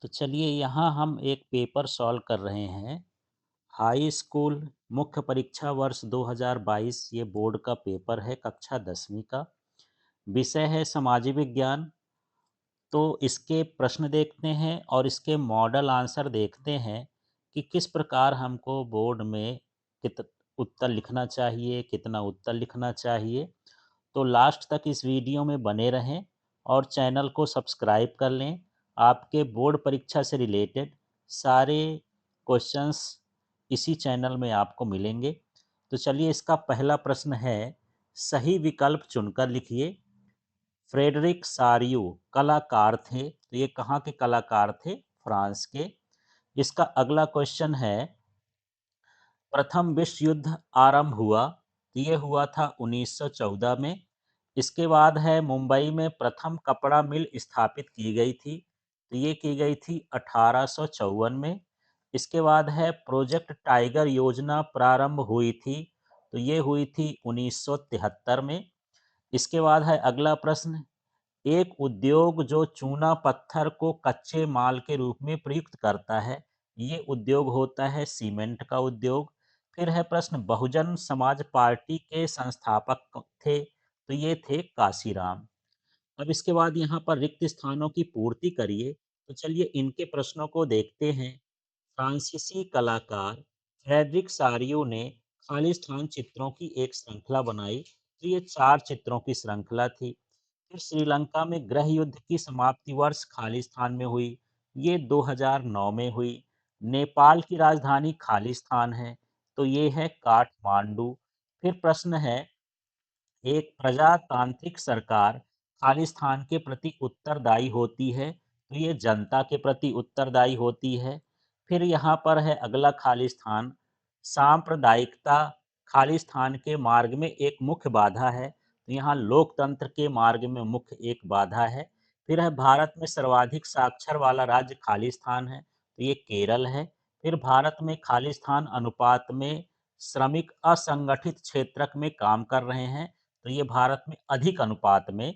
तो चलिए यहाँ हम एक पेपर सॉल्व कर रहे हैं। हाई स्कूल मुख्य परीक्षा वर्ष 2022 ये बोर्ड का पेपर है कक्षा 10वीं का। विषय है सामाजिक विज्ञान। तो इसके प्रश्न देखते हैं और इसके मॉडल आंसर देखते हैं कि किस प्रकार हमको बोर्ड में कित उत्तर लिखना चाहिए, कितना उत्तर लिखना चाहिए। तो लास्ट तक इस वीडियो में बने रहें और चैनल को सब्सक्राइब कर लें। आपके बोर्ड परीक्षा से रिलेटेड सारे क्वेश्चंस इसी चैनल में आपको मिलेंगे। तो चलिए इसका पहला प्रश्न है, सही विकल्प चुनकर लिखिए। फ्रेडरिक सारियो कलाकार थे, तो ये कहाँ के कलाकार थे? फ्रांस के। इसका अगला क्वेश्चन है, प्रथम विश्व युद्ध आरंभ हुआ, तो ये हुआ था 1914 में। इसके बाद है, मुंबई में प्रथम कपड़ा मिल स्थापित की गई थी, तो ये की गई थी 1854 में। इसके बाद है, प्रोजेक्ट टाइगर योजना प्रारंभ हुई थी, तो ये हुई थी 1973 में। इसके बाद है अगला प्रश्न, एक उद्योग जो चूना पत्थर को कच्चे माल के रूप में प्रयुक्त करता है, ये उद्योग होता है सीमेंट का उद्योग। फिर है प्रश्न, बहुजन समाज पार्टी के संस्थापक थे, तो ये थे काशीराम। अब इसके बाद यहाँ पर रिक्त स्थानों की पूर्ति करिए। तो चलिए इनके प्रश्नों को देखते हैं। फ्रांसीसी कलाकार फ्रेडरिक सारियो ने खालिस्तान चित्रों की एक श्रृंखला बनाई, तो ये 4 चित्रों की श्रृंखला थी। फिर श्रीलंका में गृह युद्ध की समाप्ति वर्ष खालिस्तान में हुई, ये 2009 में हुई। नेपाल की राजधानी खालिस्तान है, तो ये है काठमांडू। फिर प्रश्न है, एक प्रजातांत्रिक सरकार खालिस्तान के प्रति उत्तरदायी होती है, तो ये जनता के प्रति उत्तरदायी होती है। फिर यहाँ पर है अगला खालिस्तान, सांप्रदायिकता खालिस्तान के मार्ग में एक मुख्य बाधा है, तो यहाँ लोकतंत्र के मार्ग में मुख्य एक बाधा है। फिर है, भारत में सर्वाधिक साक्षर वाला राज्य खालिस्तान है, तो ये केरल है। फिर भारत में खालिस्तान अनुपात में श्रमिक असंगठित क्षेत्र में काम कर रहे हैं, तो ये भारत में अधिक अनुपात में।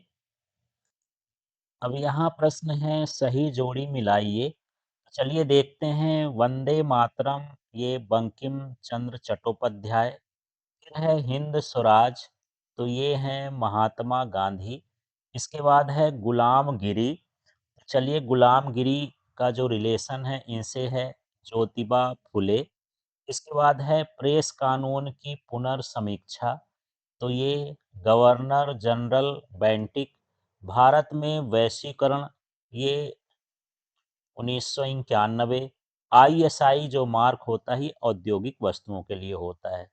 अब यहाँ प्रश्न है, सही जोड़ी मिलाइए। चलिए देखते हैं, वंदे मातरम ये बंकिम चंद्र चट्टोपाध्याय। फिर है हिंद स्वराज, तो ये हैं महात्मा गांधी। इसके बाद है गुलामगिरी। चलिए गुलामगिरी का जो रिलेशन है इनसे है, ज्योतिबा फुले। इसके बाद है प्रेस कानून की पुनर्समीक्षा, तो ये गवर्नर जनरल बेंटिक। भारत में वैश्वीकरण, ये 1991। आईएसआई जो मार्क होता है औद्योगिक वस्तुओं के लिए होता है।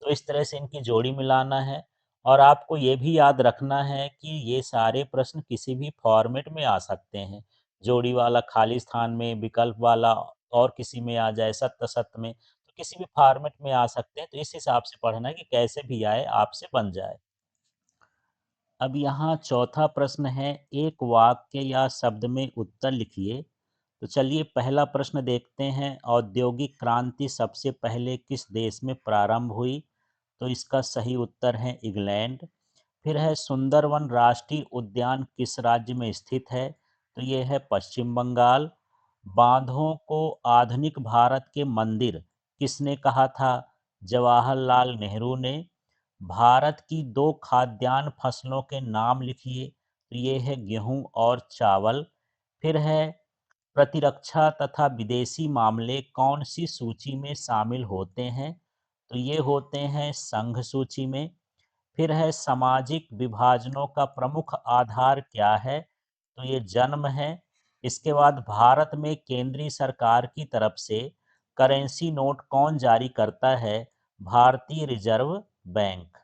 तो इस तरह से इनकी जोड़ी मिलाना है। और आपको ये भी याद रखना है कि ये सारे प्रश्न किसी भी फॉर्मेट में आ सकते हैं। जोड़ी वाला खालिस्तान में, विकल्प वाला और किसी में आ जाए, सत्य सत्य में, तो किसी भी फॉर्मेट में आ सकते हैं। तो इस हिसाब से पढ़ना है कि कैसे भी आए आपसे बन जाए। अब यहाँ चौथा प्रश्न है, एक वाक्य या शब्द में उत्तर लिखिए। तो चलिए पहला प्रश्न देखते हैं, औद्योगिक क्रांति सबसे पहले किस देश में प्रारंभ हुई? तो इसका सही उत्तर है इंग्लैंड। फिर है, सुंदरवन राष्ट्रीय उद्यान किस राज्य में स्थित है? तो ये है पश्चिम बंगाल। बांधों को आधुनिक भारत के मंदिर किसने कहा था? जवाहरलाल नेहरू ने। भारत की 2 खाद्यान्न फसलों के नाम लिखिए। तो ये है गेहूं और चावल। फिर है, प्रतिरक्षा तथा विदेशी मामले कौन सी सूची में शामिल होते हैं? तो ये होते हैं संघ सूची में। फिर है, सामाजिक विभाजनों का प्रमुख आधार क्या है? तो ये जन्म है। इसके बाद, भारत में केंद्रीय सरकार की तरफ से करेंसी नोट कौन जारी करता है? भारतीय रिजर्व बैंक।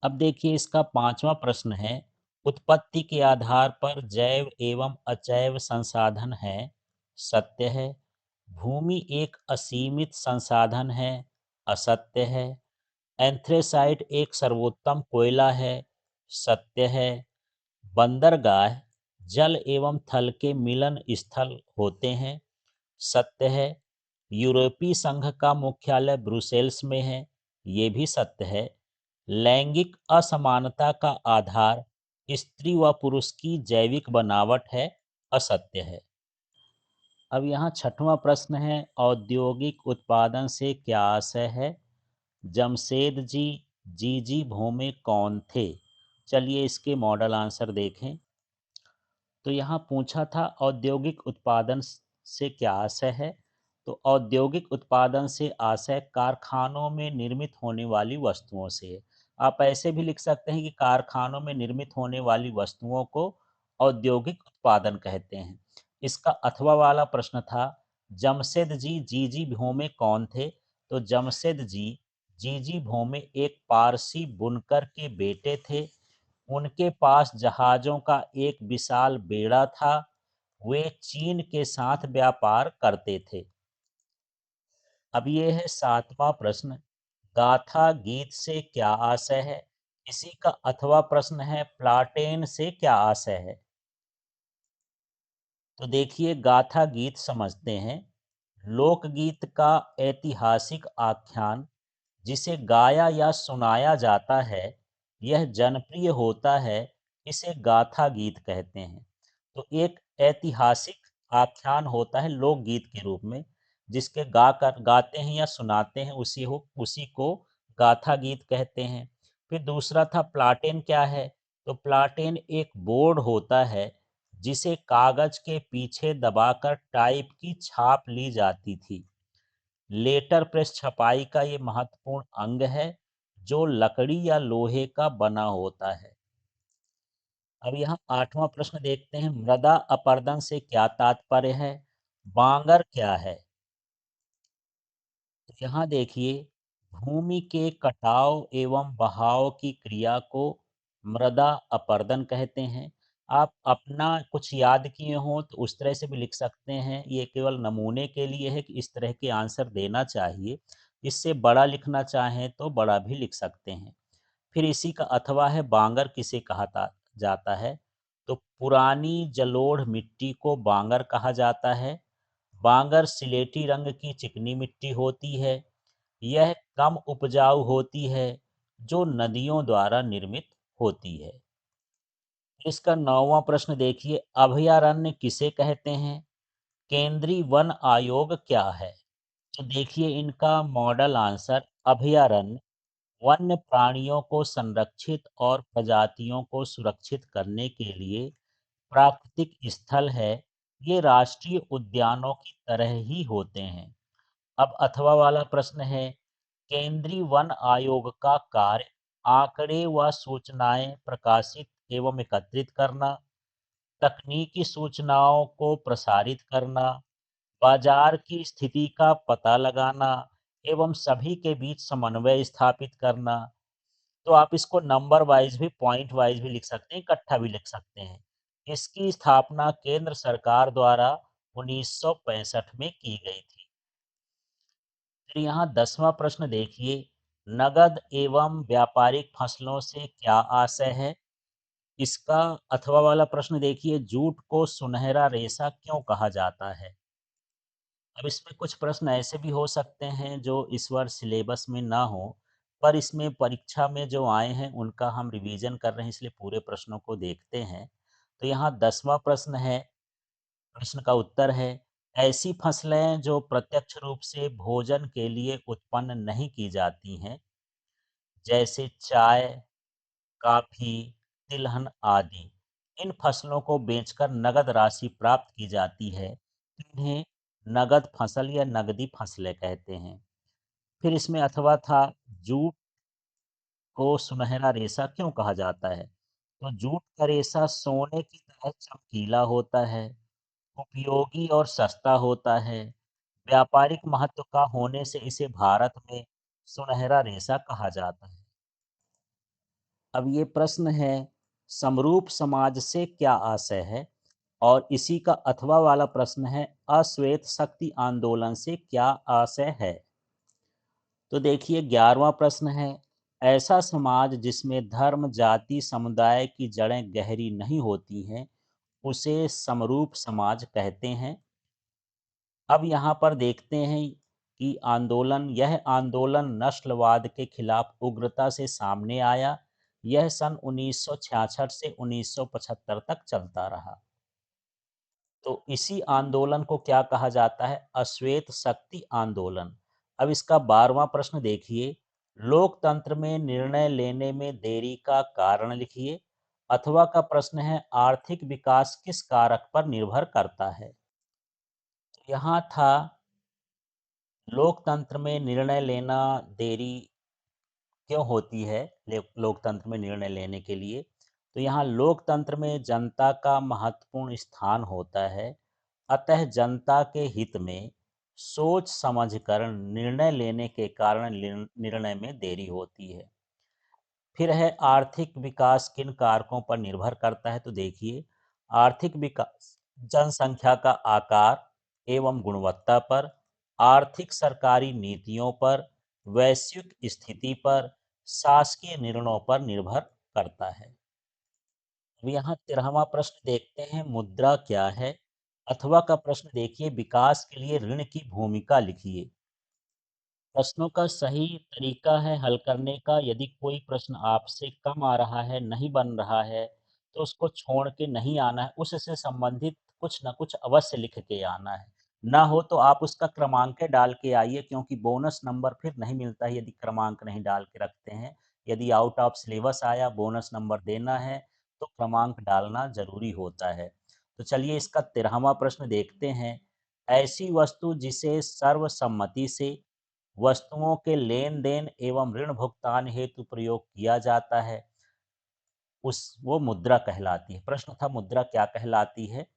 अब देखिए इसका पांचवा प्रश्न है, उत्पत्ति के आधार पर जैव एवं अजैव संसाधन है, सत्य है। भूमि एक असीमित संसाधन है, असत्य है। एंथ्रेसाइट एक सर्वोत्तम कोयला है, सत्य है। बंदरगाह जल एवं थल के मिलन स्थल होते हैं, सत्य है। यूरोपीय संघ का मुख्यालय ब्रुसेल्स में है, ये भी सत्य है। लैंगिक असमानता का आधार स्त्री व पुरुष की जैविक बनावट है, असत्य है। अब यहाँ छठवां प्रश्न है, औद्योगिक उत्पादन से क्या आशय है? जमशेद जी, जीजी भोमे कौन थे? चलिए इसके मॉडल आंसर देखें। तो यहाँ पूछा था औद्योगिक उत्पादन से क्या आशय है। तो औद्योगिक उत्पादन से आशय कारखानों में निर्मित होने वाली वस्तुओं से है। आप ऐसे भी लिख सकते हैं कि कारखानों में निर्मित होने वाली वस्तुओं को औद्योगिक उत्पादन कहते हैं। इसका अथवा वाला प्रश्न था, जमशेद जी जीजी भोमे कौन थे? तो जमशेद जी जीजी भोमे एक पारसी बुनकर के बेटे थे। उनके पास जहाज़ों का एक विशाल बेड़ा था। वे चीन के साथ व्यापार करते थे। अब ये है सातवां प्रश्न, गाथा गीत से क्या आशय है? इसी का अथवा प्रश्न है, प्लाटेन से क्या आशय है? तो देखिए गाथा गीत समझते हैं। लोकगीत का ऐतिहासिक आख्यान जिसे गाया या सुनाया जाता है, यह जनप्रिय होता है, इसे गाथा गीत कहते हैं। तो एक ऐतिहासिक आख्यान होता है लोकगीत के रूप में, जिसके गाकर गाते हैं या सुनाते हैं, उसी को गाथा गीत कहते हैं। फिर दूसरा था प्लाटेन क्या है? तो प्लाटेन एक बोर्ड होता है जिसे कागज के पीछे दबाकर टाइप की छाप ली जाती थी। लेटर प्रेस छपाई का ये महत्वपूर्ण अंग है जो लकड़ी या लोहे का बना होता है। अब यहाँ आठवां प्रश्न देखते हैं, मृदा अपरदन से क्या तात्पर्य है? बांगर क्या है? तो यहाँ देखिए, भूमि के कटाव एवं बहाव की क्रिया को मृदा अपरदन कहते हैं। आप अपना कुछ याद किए हों तो उस तरह से भी लिख सकते हैं। ये केवल नमूने के लिए है कि इस तरह के आंसर देना चाहिए। इससे बड़ा लिखना चाहें तो बड़ा भी लिख सकते हैं। फिर इसी का अथवा है, बांगर किसे जाता है? तो पुरानी जलोढ़ मिट्टी को बांगर कहा जाता है। बांगर सिलेटी रंग की चिकनी मिट्टी होती है। यह कम उपजाऊ होती है, जो नदियों द्वारा निर्मित होती है। इसका नौवां प्रश्न देखिए, अभयारण्य किसे कहते हैं? केंद्रीय वन आयोग क्या है? तो देखिए इनका मॉडल आंसर, अभयारण्य वन्य प्राणियों को संरक्षित और प्रजातियों को सुरक्षित करने के लिए प्राकृतिक स्थल है। ये राष्ट्रीय उद्यानों की तरह ही होते हैं। अब अथवा वाला प्रश्न है, केंद्रीय वन आयोग का कार्य आंकड़े व सूचनाएं प्रकाशित एवं एकत्रित करना, तकनीकी सूचनाओं को प्रसारित करना, बाजार की स्थिति का पता लगाना एवं सभी के बीच समन्वय स्थापित करना। तो आप इसको नंबर वाइज भी, पॉइंट वाइज भी लिख सकते हैं, इकट्ठा भी लिख सकते हैं। इसकी स्थापना केंद्र सरकार द्वारा 1965 में की गई थी। फिर यहाँ 10वां प्रश्न देखिए, नगद एवं व्यापारिक फसलों से क्या आशय है? इसका अथवा वाला प्रश्न देखिए, जूट को सुनहरा रेशा क्यों कहा जाता है? अब इसमें कुछ प्रश्न ऐसे भी हो सकते हैं जो इस वर्ष सिलेबस में ना हो, पर इसमें परीक्षा में जो आए हैं उनका हम रिवीजन कर रहे हैं, इसलिए पूरे प्रश्नों को देखते हैं। तो यहाँ 10वां प्रश्न है, प्रश्न का उत्तर है, ऐसी फसलें जो प्रत्यक्ष रूप से भोजन के लिए उत्पन्न नहीं की जाती हैं, जैसे चाय, कॉफी, तिलहन आदि। इन फसलों को बेचकर नगद राशि प्राप्त की जाती है। इन्हें नगद फसल या नगदी फसलें कहते हैं। फिर इसमें अथवा था, जूट को सुनहरा रेशा क्यों कहा जाता है? तो जूट का रेशा सोने की तरह चमकीला होता है, उपयोगी और सस्ता होता है। व्यापारिक महत्व का होने से इसे भारत में सुनहरा रेशा कहा जाता है। अब ये प्रश्न है, समरूप समाज से क्या आशय है? और इसी का अथवा वाला प्रश्न है, अश्वेत शक्ति आंदोलन से क्या आशय है? तो देखिए 11वां प्रश्न है, ऐसा समाज जिसमें धर्म, जाति, समुदाय की जड़ें गहरी नहीं होती हैं, उसे समरूप समाज कहते हैं। अब यहाँ पर देखते हैं कि यह आंदोलन नस्लवाद के खिलाफ उग्रता से सामने आया। यह सन 1966 से 1975 तक चलता रहा। तो इसी आंदोलन को क्या कहा जाता है? अश्वेत शक्ति आंदोलन। अब इसका 12वां प्रश्न देखिए, लोकतंत्र में निर्णय लेने में देरी का कारण लिखिए। अथवा का प्रश्न है, आर्थिक विकास किस कारक पर निर्भर करता है? तो यहाँ था, लोकतंत्र में निर्णय लेना देरी क्यों होती है, लोकतंत्र में निर्णय लेने के लिए? तो यहाँ लोकतंत्र में जनता का महत्वपूर्ण स्थान होता है, अतः जनता के हित में सोच समझकर निर्णय लेने के कारण निर्णय में देरी होती है। फिर है, आर्थिक विकास किन कारकों पर निर्भर करता है? तो देखिए, आर्थिक विकास जनसंख्या का आकार एवं गुणवत्ता पर, आर्थिक सरकारी नीतियों पर, वैश्विक स्थिति पर, शासकीय निर्णयों पर निर्भर करता है। अब यहाँ 13वां प्रश्न देखते हैं, मुद्रा क्या है? अथवा का प्रश्न देखिए, विकास के लिए ऋण की भूमिका लिखिए। प्रश्नों का सही तरीका है हल करने का, यदि कोई प्रश्न आपसे कम आ रहा है, नहीं बन रहा है, तो उसको छोड़ के नहीं आना है, उससे संबंधित कुछ ना कुछ अवश्य लिख के आना है। ना हो तो आप उसका क्रमांक डाल के आइए, क्योंकि बोनस नंबर फिर नहीं मिलता है यदि क्रमांक नहीं डाल के रखते हैं। यदि आउट ऑफ सिलेबस आया, बोनस नंबर देना है, तो क्रमांक डालना ज़रूरी होता है। तो चलिए इसका 13वां प्रश्न देखते हैं। ऐसी वस्तु जिसे सर्वसम्मति से वस्तुओं के लेन-देन एवं ऋण भुगतान हेतु प्रयोग किया जाता है, उस वो मुद्रा कहलाती है। प्रश्न था, मुद्रा क्या कहलाती है?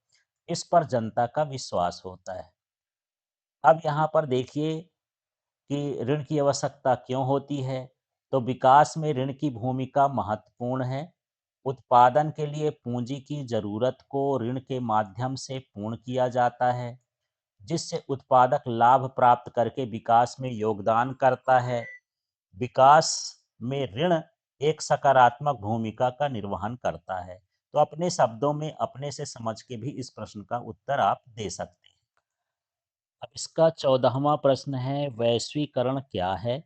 इस पर जनता का विश्वास होता है। अब यहाँ पर देखिए कि ऋण की आवश्यकता क्यों होती है? तो विकास में ऋण की भूमिका महत्वपूर्ण है। उत्पादन के लिए पूंजी की जरूरत को ऋण के माध्यम से पूर्ण किया जाता है, जिससे उत्पादक लाभ प्राप्त करके विकास में योगदान करता है। विकास में ऋण एक सकारात्मक भूमिका का निर्वहन करता है। तो अपने शब्दों में अपने से समझ के भी इस प्रश्न का उत्तर आप दे सकते हैं। अब इसका 14वां प्रश्न है, वैश्वीकरण क्या है?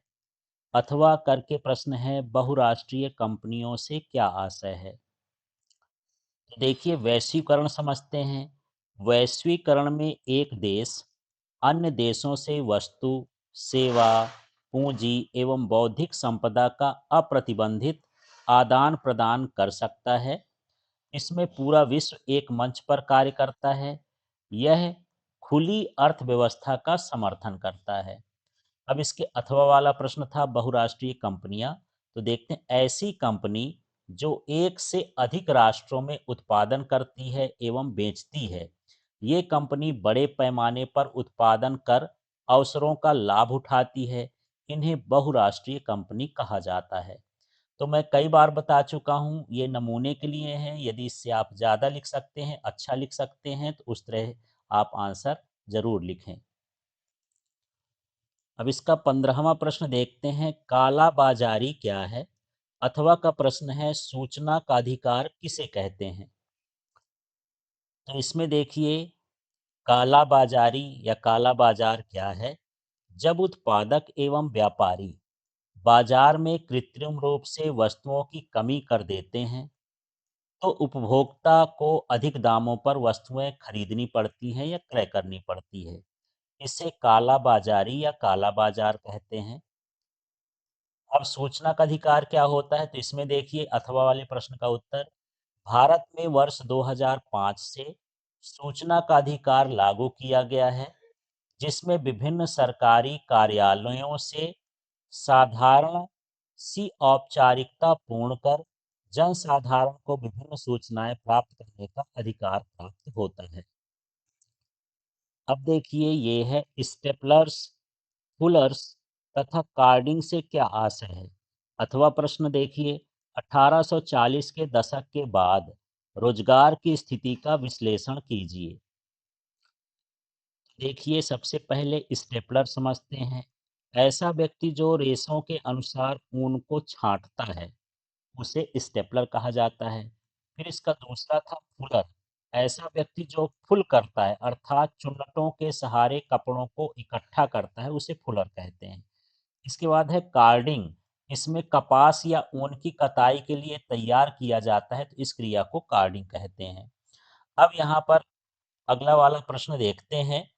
अथवा करके प्रश्न है, बहुराष्ट्रीय कंपनियों से क्या आशय है? तो देखिए, वैश्वीकरण समझते हैं। वैश्वीकरण में एक देश अन्य देशों से वस्तु, सेवा, पूंजी एवं बौद्धिक संपदा का अप्रतिबंधित आदान प्रदान कर सकता है। इसमें पूरा विश्व एक मंच पर कार्य करता है। यह खुली अर्थव्यवस्था का समर्थन करता है। अब इसके अथवा वाला प्रश्न था, बहुराष्ट्रीय कंपनियां। तो देखते हैं, ऐसी कंपनी जो एक से अधिक राष्ट्रों में उत्पादन करती है एवं बेचती है। ये कंपनी बड़े पैमाने पर उत्पादन कर अवसरों का लाभ उठाती है। इन्हें बहुराष्ट्रीय कंपनी कहा जाता है। तो मैं कई बार बता चुका हूँ, ये नमूने के लिए हैं। यदि इससे आप ज़्यादा लिख सकते हैं, अच्छा लिख सकते हैं, तो उस तरह आप आंसर ज़रूर लिखें। अब इसका 15वां प्रश्न देखते हैं, काला बाजारी क्या है? अथवा का प्रश्न है, सूचना का अधिकार किसे कहते हैं? तो इसमें देखिए, काला बाजारी या काला बाजार क्या है? जब उत्पादक एवं व्यापारी बाजार में कृत्रिम रूप से वस्तुओं की कमी कर देते हैं, तो उपभोक्ता को अधिक दामों पर वस्तुएं खरीदनी पड़ती हैं या क्रय करनी पड़ती है। इसे काला बाजारी या काला बाजार कहते हैं। अब सूचना का अधिकार क्या होता है? तो इसमें देखिए, अथवा वाले प्रश्न का उत्तर, भारत में वर्ष 2005 से सूचना का अधिकार लागू किया गया है, जिसमें विभिन्न सरकारी कार्यालयों से साधारण सी औपचारिकता पूर्ण कर जनसाधारण को विभिन्न सूचनाएं प्राप्त करने का अधिकार प्राप्त होता है। अब देखिए, ये है स्टेपलर्स, फुलर्स तथा कार्डिंग से क्या आशय है? अथवा प्रश्न देखिए, 1840 के दशक के बाद रोजगार की स्थिति का विश्लेषण कीजिए। देखिए, सबसे पहले स्टेपलर समझते हैं। ऐसा व्यक्ति जो रेशों के अनुसार ऊन को छांटता है, उसे स्टेपलर कहा जाता है। फिर इसका दूसरा था फुलर। ऐसा व्यक्ति जो फुल करता है, अर्थात चुन्नटों के सहारे कपड़ों को इकट्ठा करता है, उसे फुलर कहते हैं। इसके बाद है कार्डिंग। इसमें कपास या ऊन की कताई के लिए तैयार किया जाता है, तो इस क्रिया को कार्डिंग कहते हैं। अब यहाँ पर अगला वाला प्रश्न देखते हैं।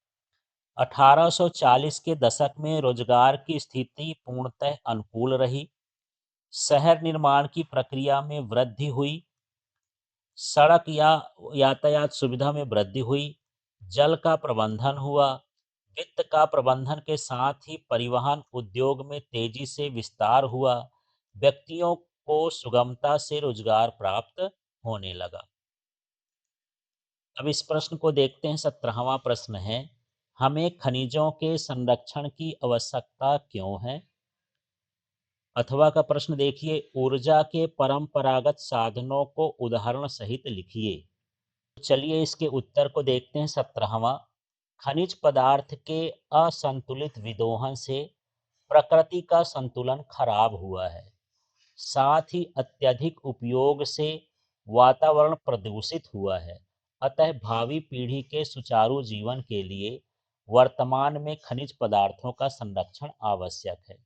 1840 के दशक में रोजगार की स्थिति पूर्णतः अनुकूल रही। शहर निर्माण की प्रक्रिया में वृद्धि हुई। सड़क या यातायात सुविधा में वृद्धि हुई। जल का प्रबंधन हुआ। वित्त का प्रबंधन के साथ ही परिवहन उद्योग में तेजी से विस्तार हुआ। व्यक्तियों को सुगमता से रोजगार प्राप्त होने लगा। अब इस प्रश्न को देखते हैं। 17वां प्रश्न है, हमें खनिजों के संरक्षण की आवश्यकता क्यों है? अथवा का प्रश्न देखिए, ऊर्जा के परंपरागत साधनों को उदाहरण सहित लिखिए। तो चलिए इसके उत्तर को देखते हैं। 17वां, खनिज पदार्थ के असंतुलित विदोहन से प्रकृति का संतुलन खराब हुआ है। साथ ही अत्यधिक उपयोग से वातावरण प्रदूषित हुआ है। अतः भावी पीढ़ी के सुचारू जीवन के लिए वर्तमान में खनिज पदार्थों का संरक्षण आवश्यक है।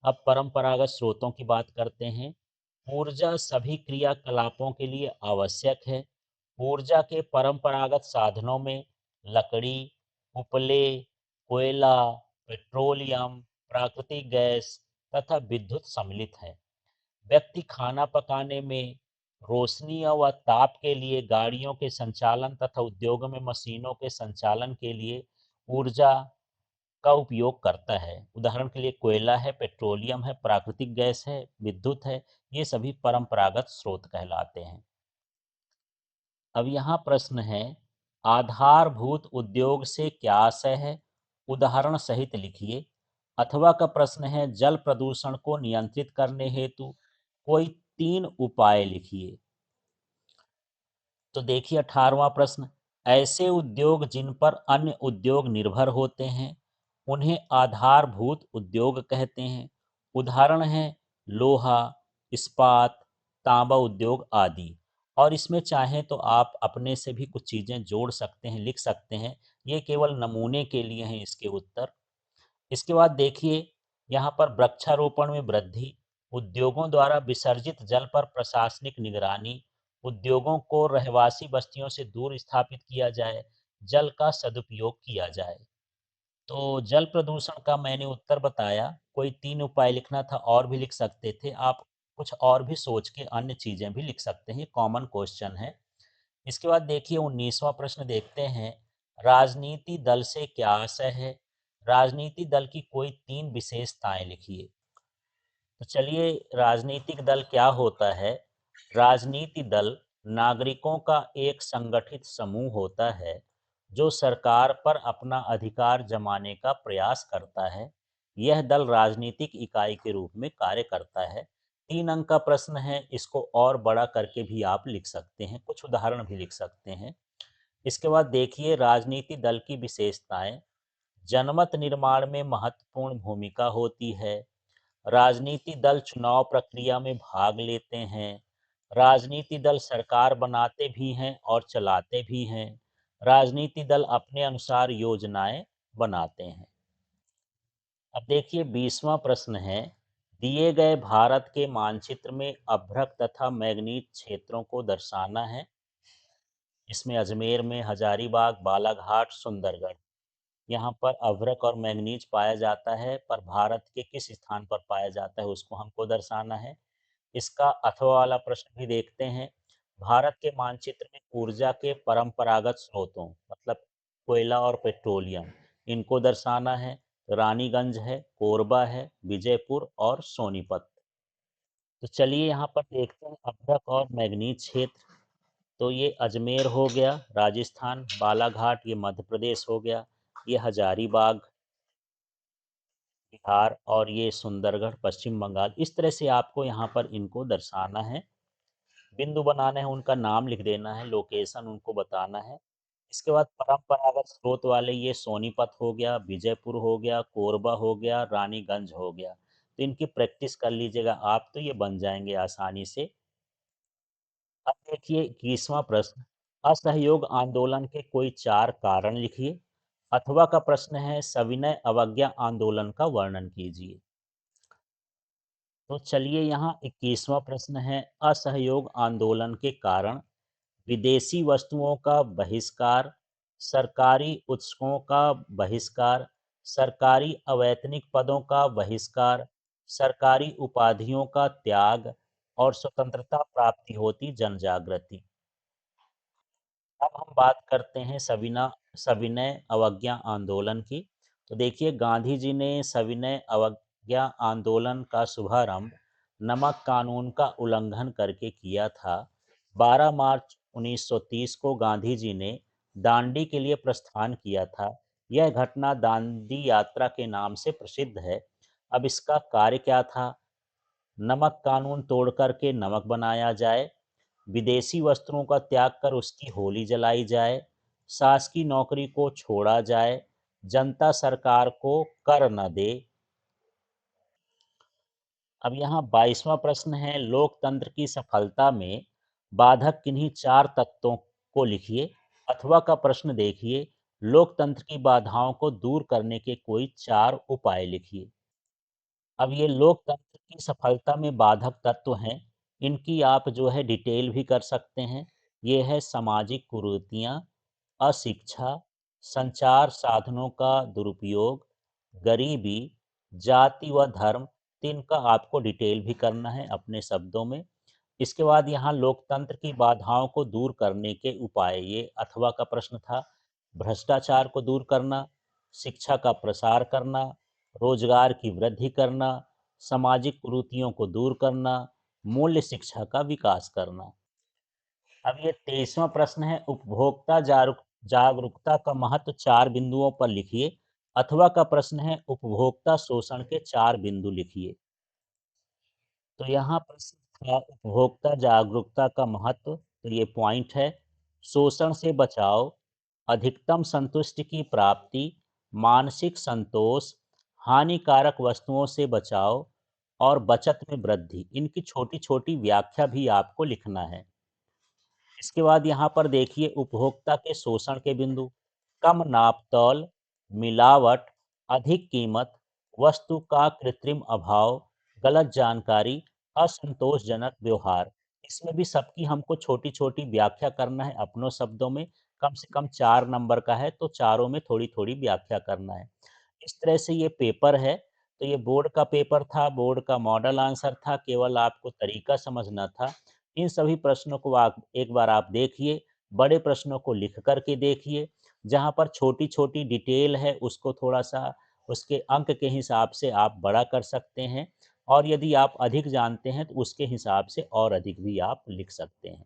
अब परंपरागत स्रोतों की बात करते हैं। ऊर्जा सभी क्रियाकलापों के लिए आवश्यक है। ऊर्जा के परंपरागत साधनों में लकड़ी, उपले, कोयला, पेट्रोलियम, प्राकृतिक गैस तथा विद्युत सम्मिलित है। व्यक्ति खाना पकाने में, रोशनी व ताप के लिए, गाड़ियों के संचालन तथा उद्योगों में मशीनों के संचालन के लिए ऊर्जा का उपयोग करता है। उदाहरण के लिए कोयला है, पेट्रोलियम है, प्राकृतिक गैस है, विद्युत है। ये सभी परंपरागत स्रोत कहलाते हैं। अब यहाँ प्रश्न है, आधारभूत उद्योग से क्या आशय है? उदाहरण सहित लिखिए। अथवा का प्रश्न है, जल प्रदूषण को नियंत्रित करने हेतु कोई 3 उपाय लिखिए। तो देखिए 18वां प्रश्न, ऐसे उद्योग जिन पर अन्य उद्योग निर्भर होते हैं उन्हें आधारभूत उद्योग कहते हैं। उदाहरण है लोहा, इस्पात, तांबा उद्योग आदि। और इसमें चाहें तो आप अपने से भी कुछ चीज़ें जोड़ सकते हैं, लिख सकते हैं। ये केवल नमूने के लिए हैं इसके उत्तर। इसके बाद देखिए यहाँ पर वृक्षारोपण में वृद्धि, उद्योगों द्वारा विसर्जित जल पर प्रशासनिक निगरानी, उद्योगों को रहवासी बस्तियों से दूर स्थापित किया जाए, जल का सदुपयोग किया जाए। तो जल प्रदूषण का मैंने उत्तर बताया। कोई 3 उपाय लिखना था, और भी लिख सकते थे आप। कुछ और भी सोच के अन्य चीजें भी लिख सकते हैं, कॉमन क्वेश्चन है। इसके बाद देखिए 19वां प्रश्न देखते हैं। राजनीति दल से क्या आशय है? राजनीति दल की कोई 3 विशेषताएं लिखिए। तो चलिए, राजनीतिक दल क्या होता है? राजनीति दल नागरिकों का एक संगठित समूह होता है जो सरकार पर अपना अधिकार जमाने का प्रयास करता है। यह दल राजनीतिक इकाई के रूप में कार्य करता है। 3 अंक का प्रश्न है, इसको और बड़ा करके भी आप लिख सकते हैं, कुछ उदाहरण भी लिख सकते हैं। इसके बाद देखिए राजनीति दल की विशेषताएं। जनमत निर्माण में महत्वपूर्ण भूमिका होती है। राजनीति दल चुनाव प्रक्रिया में भाग लेते हैं। राजनीति दल सरकार बनाते भी हैं और चलाते भी हैं। राजनीति दल अपने अनुसार योजनाएं बनाते हैं। अब देखिए 20वां प्रश्न है, दिए गए भारत के मानचित्र में अभ्रक तथा मैग्नीज क्षेत्रों को दर्शाना है। इसमें अजमेर में हजारीबाग, बालाघाट, सुंदरगढ़, यहाँ पर अभ्रक और मैंगनीज पाया जाता है, पर भारत के किस स्थान पर पाया जाता है उसको हमको दर्शाना है। इसका अथवा वाला प्रश्न भी देखते हैं। भारत के मानचित्र में ऊर्जा के परंपरागत स्रोतों, मतलब कोयला और पेट्रोलियम, इनको दर्शाना है। रानीगंज है, कोरबा है, विजयपुर और सोनीपत। तो चलिए यहाँ पर देखते हैं अभ्रक और मैंगनीज क्षेत्र। तो ये अजमेर हो गया राजस्थान, बालाघाट ये मध्य प्रदेश हो गया, ये हजारीबाग बिहार, और ये सुंदरगढ़ पश्चिम बंगाल। इस तरह से आपको यहाँ पर इनको दर्शाना है, बिंदु बनाना है, उनका नाम लिख देना है, लोकेशन उनको बताना है। इसके बाद परंपरागत स्रोत वाले ये सोनीपत हो गया, विजयपुर हो गया, कोरबा हो गया, रानीगंज हो गया। तो इनकी प्रैक्टिस कर लीजिएगा आप, तो ये बन जाएंगे आसानी से। अब देखिए 21वां प्रश्न, असहयोग आंदोलन के कोई 4 कारण लिखिए। अथवा का प्रश्न है, सविनय अवज्ञा आंदोलन का वर्णन कीजिए। तो चलिए यहाँ 21वां प्रश्न है, असहयोग आंदोलन के कारण विदेशी वस्तुओं का बहिष्कार, सरकारी उत्सवों का बहिष्कार, सरकारी अवैतनिक पदों का बहिष्कार, सरकारी उपाधियों का त्याग और स्वतंत्रता प्राप्ति होती जन जागृति। अब हम बात करते हैं सविनय अवज्ञा आंदोलन की। तो देखिए, गांधी जी ने सविनय अवज्ञा आंदोलन का शुभारंभ नमक कानून का उल्लंघन करके किया था। 12 मार्च 1930 को गांधी जी ने दांडी के लिए प्रस्थान किया था। यह घटना दांडी यात्रा के नाम से प्रसिद्ध है। अब इसका कार्य क्या था? नमक कानून तोड़ करके नमक बनाया जाए, विदेशी वस्त्रों का त्याग कर उसकी होली जलाई जाए, शासकीय नौकरी को छोड़ा जाए, जनता सरकार को कर न दे। अब यहाँ 22वां प्रश्न है, लोकतंत्र की सफलता में बाधक किन्हीं चार तत्वों को लिखिए। अथवा का प्रश्न देखिए, लोकतंत्र की बाधाओं को दूर करने के कोई चार उपाय लिखिए। अब ये लोकतंत्र की सफलता में बाधक तत्व हैं, इनकी आप जो है डिटेल भी कर सकते हैं। ये है सामाजिक कुरीतियाँ, अशिक्षा, संचार साधनों का दुरुपयोग, गरीबी, जाति व धर्म। तीन का आपको डिटेल भी करना है अपने शब्दों में। इसके बाद यहाँ लोकतंत्र की बाधाओं को दूर करने के उपाय, ये अथवा का प्रश्न था। भ्रष्टाचार को दूर करना, शिक्षा का प्रसार करना, रोजगार की वृद्धि करना, सामाजिक कुरीतियों को दूर करना, मूल्य शिक्षा का विकास करना। अब ये 23वां प्रश्न है, उपभोक्ता जागरूकता का महत्व चार बिंदुओं पर लिखिए। अथवा का प्रश्न है, उपभोक्ता शोषण के चार बिंदु लिखिए। तो यहाँ प्रश्न था उपभोक्ता जागरूकता का महत्व, तो ये पॉइंट है। शोषण से बचाव, अधिकतम संतुष्टि की प्राप्ति, मानसिक संतोष, हानिकारक वस्तुओं से बचाव और बचत में वृद्धि। इनकी छोटी छोटी व्याख्या भी आपको लिखना है। इसके बाद यहाँ पर देखिए, उपभोक्ता के शोषण के बिंदु, कम नापतोल, मिलावट, अधिक कीमत, वस्तु का कृत्रिम अभाव, गलत जानकारी, असंतोषजनक व्यवहार। इसमें भी सबकी हमको छोटी छोटी व्याख्या करना है अपनों शब्दों में। कम से कम 4 नंबर का है, तो चारों में थोड़ी थोड़ी व्याख्या करना है। इस तरह से ये पेपर है। तो ये बोर्ड का पेपर था, बोर्ड का मॉडल आंसर था, केवल आपको तरीका समझना था। इन सभी प्रश्नों को आप एक बार आप देखिए, बड़े प्रश्नों को लिख करके देखिए। जहाँ पर छोटी छोटी डिटेल है उसको थोड़ा सा उसके अंक के हिसाब से आप बड़ा कर सकते हैं, और यदि आप अधिक जानते हैं तो उसके हिसाब से और अधिक भी आप लिख सकते हैं।